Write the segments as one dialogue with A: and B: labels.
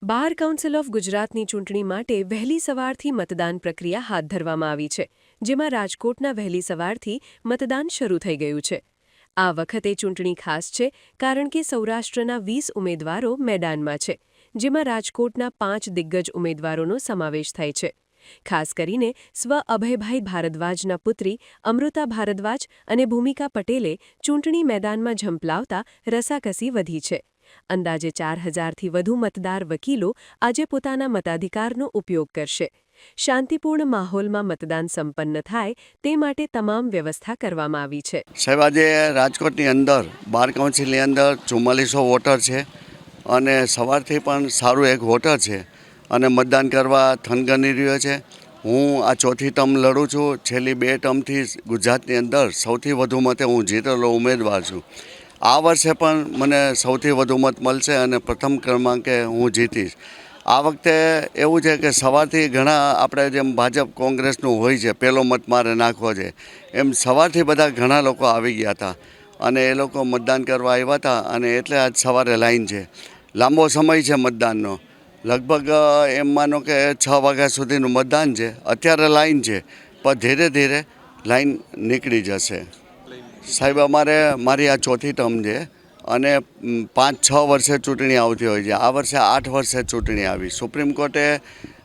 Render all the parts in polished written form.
A: Bar council of ગુજરાતની ચૂંટણી માટે વહેલી સવારથી મતદાન પ્રક્રિયા હાથ ધરવામાં આવી છે, જેમાં રાજકોટના વહેલી સવારથી મતદાન શરૂ થઈ ગયું છે. આ વખતે ચૂંટણી ખાસ છે કારણ કે સૌરાષ્ટ્રના 20 ઉમેદવારો મેદાનમાં છે, જેમાં રાજકોટના 5 દિગ્ગજ ઉમેદવારોનો સમાવેશ થાય છે. ખાસ કરીને સ્વ અભયભાઈ ભારદ્વાજના પુત્રી અમૃતા ભારદ્વાજ અને ભૂમિકા પટેલે ચૂંટણી મેદાનમાં ઝંપલાવતા રસાકસી વધી છે. અંદાજે 4000થી વધુ મતદાર વકીલો આજે પોતાના મતાધિકારનો ઉપયોગ કરશે. શાંતિપૂર્ણ માહોલમાં મતદાન સંપન્ન થાય તે માટે તમામ વ્યવસ્થા કરવામાં આવી છે.
B: સાહેબ, આજે રાજકોટની અંદર બાર કાઉન્સિલની અંદર 4400 વોટર છે અને સવારથી પણ સારું એક વોટર છે અને મતદાન કરવા થનગની રહ્યો છે. હું આ ચોથી ટર્મ લડું છું. છેલ્લી 2 ટર્મથી ગુજરાતની અંદર સૌથી વધુ મતે હું જીતેલો ઉમેદવાર છું. આ વર્ષે પણ મને સૌથી વધુ મત મળશે અને પ્રથમ ક્રમાંકે હું જીતીશ. આ વખતે એવું છે કે સવારથી ઘણા આપણે જેમ ભાજપ કોંગ્રેસનું હોય છે, પહેલો મત મારે નાખવો છે, એમ સવારથી બધા ઘણા લોકો આવી ગયા હતા અને એ લોકો મતદાન કરવા આવ્યા હતા અને એટલે આજ સવારે લાઈન છે. લાંબો સમય છે મતદાનનો, લગભગ એમ માનો કે 6 વાગ્યા સુધીનું મતદાન છે. અત્યારે લાઈન છે પણ ધીરે ધીરે લાઈન નીકળી જશે. સાહેબ, મારી આ ચોથી ટર્મ છે અને 5-6 વર્ષે ચૂંટણી આવતી હોય છે. આ વર્ષે 8 વર્ષે ચૂંટણી આવી. સુપ્રીમ કોર્ટે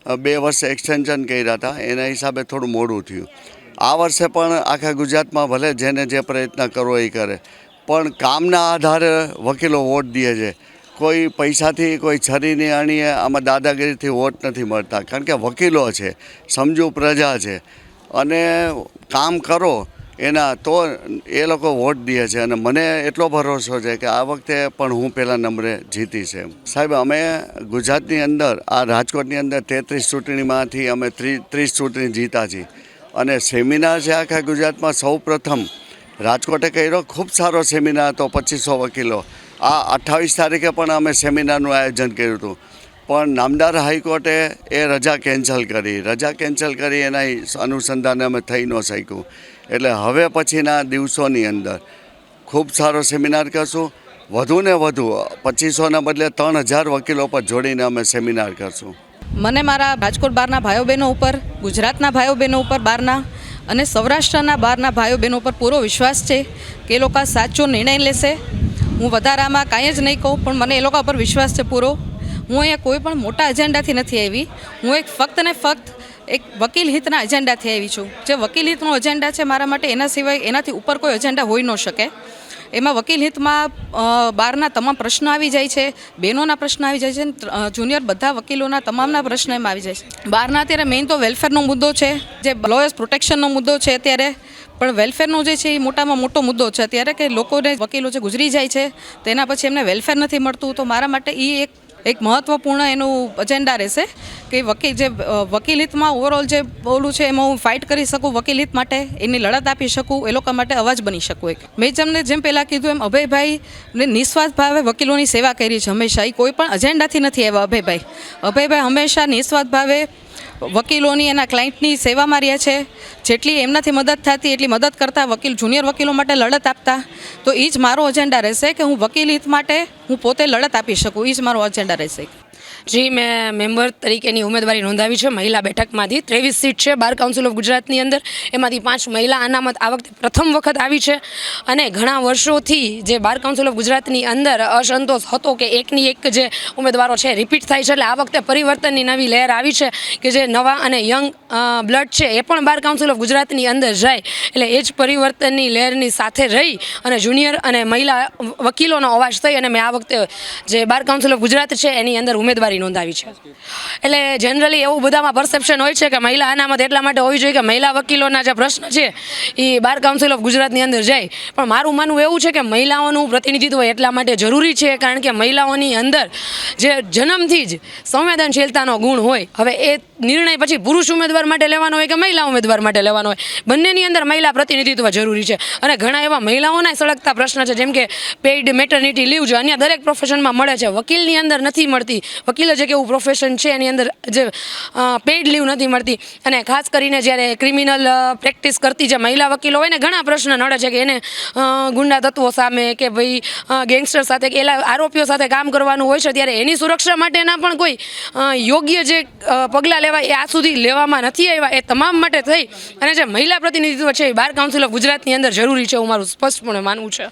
B: 2 વર્ષે એક્સટેન્શન કર્યા હતા, એના હિસાબે થોડું મોડું થયું. આ વર્ષે પણ આખા ગુજરાતમાં ભલે જેને જે પ્રયત્ન કરવો એ કરે, પણ કામના આધારે વકીલો વોટ દે છે. કોઈ પૈસાથી, કોઈ છરીની અણીએ આમાં દાદાગીરીથી વોટ નથી મળતા, કારણ કે વકીલો છે, સમજુ પ્રજા છે અને કામ કરો એના તો એ લોકો વોટ દે છે અને મને એટલો ભરોસો છે કે આ વખતે પણ હું પહેલા નંબરે જીતીશ એમ. સાહેબ, અમે ગુજરાતની અંદર આ રાજકોટની અંદર 33 ચૂંટણીમાંથી અમે 30 ચૂંટણી જીતા છીએ અને સેમિનાર છે આખા ગુજરાતમાં સૌ પ્રથમ રાજકોટે કર્યો. ખૂબ સારો સેમિનાર હતો, 2500 વકીલો. આ 28 તારીખે પણ અમે સેમિનારનું આયોજન કર્યું હતું, પણ નામદાર હાઈકોર્ટે એ રજા કેન્સલ કરી એના અનુસંધાને અમે થઈ ન શક્યું. એટલે હવે પછીના દિવસોની અંદર ખૂબ સારો સેમિનાર કરશું. વધુને વધુ 2500ના બદલે 3000 વકીલો પર જોડીને અમે સેમિનાર કરશું.
C: મને મારા રાજકોટ બારના ભાઈઓ બહેનો ઉપર, ગુજરાતના ભાઈઓ બહેનો ઉપર બારના અને સૌરાષ્ટ્રના બારના ભાઈઓ બહેનો ઉપર પૂરો વિશ્વાસ છે કે એ લોકો સાચો નિર્ણય લેશે. હું વધારામાં કાંઈ જ નહીં કહું, પણ મને એ લોકો ઉપર વિશ્વાસ છે પૂરો. હું અહીંયા કોઈ પણ મોટા એજન્ડાથી નથી આવી. હું ફક્ત ને ફક્ત એક વકીલ હિતના એજન્ડાથી આવી છું. જે વકીલ હિતનો એજન્ડા છે મારા માટે, એના સિવાય એનાથી ઉપર કોઈ એજન્ડા હોઈ ન શકે. એમાં વકીલ હિતમાં બહારના તમામ પ્રશ્નો આવી જાય છે, બહેનોના પ્રશ્નો આવી જાય છે, જુનિયર બધા વકીલોના તમામના પ્રશ્નો એમાં આવી જાય છે. બહારના અત્યારે મેઇન તો વેલફેરનો મુદ્દો છે, જે લોયર્સ પ્રોટેક્શનનો મુદ્દો છે અત્યારે. પણ વેલફેરનો જે છે એ મોટામાં મોટો મુદ્દો છે અત્યારે, કે લોકોને વકીલો જે ગુજરી જાય છે તેના પછી એમને વેલફેર નથી મળતું. તો મારા માટે એ એક મહત્ત્વપૂર્ણ એનું એજન્ડા રહેશે કે વકીલ હિતમાં ઓવરઓલ જે બોલું છે એમાં હું ફાઇટ કરી શકું, વકીલ હિત માટે એની લડત આપી શકું, એ લોકો માટે અવાજ બની શકું. મેં તમને જેમ પહેલાં કીધું એમ અભયભાઈને નિસ્વાર્થ ભાવે વકીલોની સેવા કરી છે હંમેશા. એ કોઈ પણ એજન્ડાથી નથી આવ્યા અભયભાઈ હંમેશા નિસ્વાર્થ ભાવે વકીલોની, એના ક્લાયન્ટની સેવામાં રહ્યા છે. જેટલી એમનાથી મદદ થતી એટલી મદદ કરતા, જુનિયર વકીલો માટે લડત આપતા. તો એ જ મારો એજન્ડા રહેશે કે હું વકીલ હિત માટે હું પોતે લડત આપી શકું. એ જ મારો એજન્ડા રહેશે.
D: જી, મેં મેમ્બર તરીકેની ઉમેદવારી નોંધાવી છે મહિલા બેઠકમાંથી. 23 સીટ છે બાર કાઉન્સિલ ઓફ ગુજરાતની અંદર, એમાંથી 5 મહિલા અનામત આ વખતે પ્રથમ વખત આવી છે. અને ઘણા વર્ષોથી જે બાર કાઉન્સિલ ઓફ ગુજરાતની અંદર અસંતોષ હતો કે એકની એક જે ઉમેદવારો છે રિપીટ થાય છે, એટલે આ વખતે પરિવર્તનની નવી લહેર આવી છે કે જે નવા અને યંગ બ્લડ છે એ પણ બાર કાઉન્સિલ ઓફ ગુજરાતની અંદર જાય. એટલે એ જ પરિવર્તનની લહેરની સાથે રહી અને જુનિયર અને મહિલા વકીલોનો અવાજ થઈ અને મેં આ વખતે જે બાર કાઉન્સિલ ઓફ ગુજરાત છે એની અંદર ઉમેદવારી નોંધાવી છે. એટલે જનરલી એવું બધામાં પરસેપ્શન હોય છે કે મહિલા અનામત એટલા માટે હોવી જોઈએ કે મહિલા વકીલોના જે પ્રશ્ન છે એ બાર કાઉન્સિલ ઓફ ગુજરાતની અંદર જાય. પણ મારું માનવું એવું છે કે મહિલાઓનું પ્રતિનિધિત્વ એટલા માટે જરૂરી છે કારણ કે મહિલાઓની અંદર જે જન્મથી જ સંવેદનશીલતાનો ગુણ હોય. હવે એ નિર્ણય પછી પુરુષ ઉમેદવાર માટે લેવાનો હોય કે મહિલા ઉમેદવાર માટે લેવાનો હોય, બંનેની અંદર મહિલા પ્રતિનિધિત્વ જરૂરી છે. અને ઘણા એવા મહિલાઓના સળગતા પ્રશ્ન છે, જેમ કે પેઇડ મેટર્નિટી લીવ છે, અન્ય દરેક પ્રોફેશનમાં મળે છે, વકીલની અંદર નથી મળતી. વકીલ જ એક એવું પ્રોફેશન છે એની અંદર જે પેઇડ લીવ નથી મળતી, અને ખાસ કરીને જ્યારે ક્રિમિનલ પ્રેક્ટિસ કરતી જે મહિલા વકીલો હોય ને ઘણા પ્રશ્ન નડે છે કે એને ગુંડા તત્વો સામે કે ભાઈ ગેંગસ્ટર સાથે કે એલા આરોપીઓ સાથે કામ કરવાનું હોય છે, ત્યારે એની સુરક્ષા માટેના પણ કોઈ યોગ્ય જે પગલાં લેવાય એ આ સુધી લેવામાં નથી આવ્યા. એ તમામ માટે થઈ અને જે મહિલા પ્રતિનિધિત્વ છે એ બાર કાઉન્સિલ ઓફ ગુજરાતની અંદર જરૂરી છે એવું મારું સ્પષ્ટપણે માનવું છે.